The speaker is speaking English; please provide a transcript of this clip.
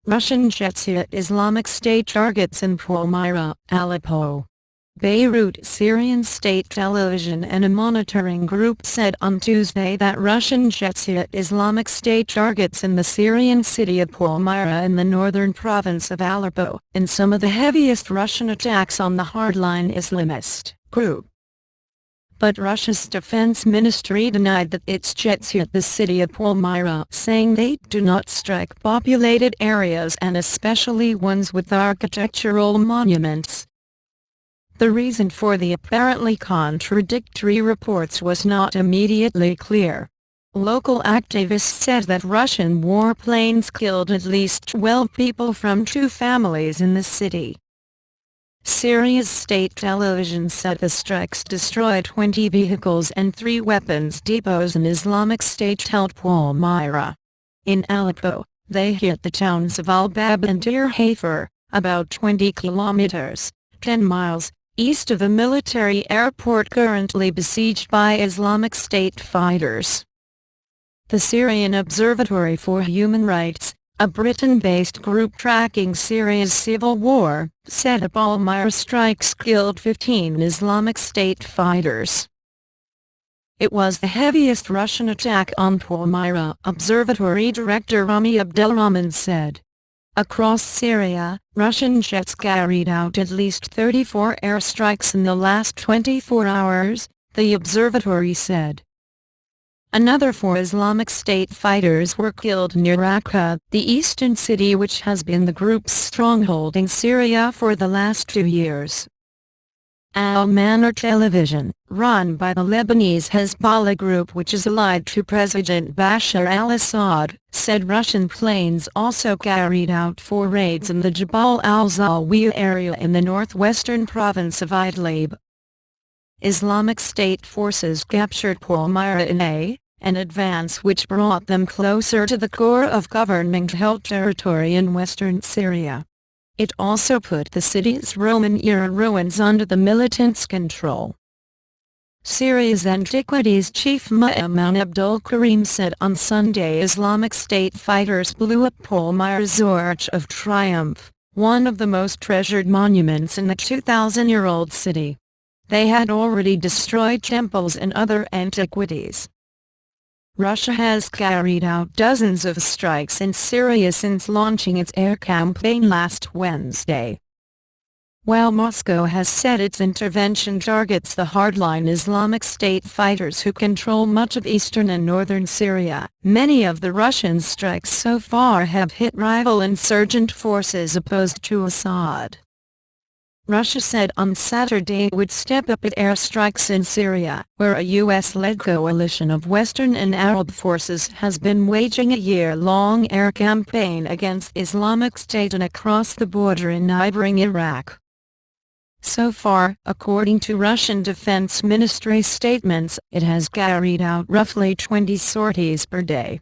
Russian jets hit Islamic State targets in Palmyra, Aleppo. Beirut Syrian state television and a monitoring group said on Tuesday that Russian jets hit Islamic State targets in the Syrian city of Palmyra in the northern province of Aleppo, in some of the heaviest Russian attacks on the hardline Islamist group. But Russia's defense ministry denied that its jets hit the city of Palmyra, saying they do not strike populated areas and especially ones with architectural monuments. The reason for the apparently contradictory reports was not immediately clear. Local activists said that Russian warplanes killed at least 12 people from 2 families in the city. Syria's state television said the strikes destroyed 20 vehicles and 3 weapons depots in Islamic State-held Palmyra. In Aleppo, they hit the towns of Al-Bab and Deir Hafer, about 20 kilometers, 10 miles, east of a military airport currently besieged by Islamic State fighters. The Syrian Observatory for Human Rights, a Britain-based group tracking Syria's civil war, said the Palmyra strikes killed 15 Islamic State fighters. It was the heaviest Russian attack on Palmyra, Observatory Director Rami Abdelrahman said. Across Syria, Russian jets carried out at least 34 airstrikes in the last 24 hours, the observatory said. Another 4 Islamic State fighters were killed near Raqqa, the eastern city which has been the group's stronghold in Syria for the last 2 years. Al-Manar television, run by the Lebanese Hezbollah group which is allied to President Bashar al-Assad, said Russian planes also carried out 4 raids in the Jabal al-Zawiya area in the northwestern province of Idlib. Islamic State forces captured Palmyra in an advance which brought them closer to the core of government-held territory in western Syria. It also put the city's Roman-era ruins under the militants' control. Syria's Antiquities chief Ma'amun Abdul Karim said on Sunday Islamic State fighters blew up Palmyra's Arch of Triumph, one of the most treasured monuments in the 2,000-year-old city. They had already destroyed temples and other antiquities. Russia has carried out dozens of strikes in Syria since launching its air campaign last Wednesday. While Moscow has said its intervention targets the hardline Islamic State fighters who control much of eastern and northern Syria, many of the Russian strikes so far have hit rival insurgent forces opposed to Assad. Russia said on Saturday it would step up its airstrikes in Syria, where a U.S.-led coalition of Western and Arab forces has been waging a year-long air campaign against Islamic State and across the border in neighboring Iraq. So far, according to Russian Defense Ministry statements, it has carried out roughly 20 sorties per day.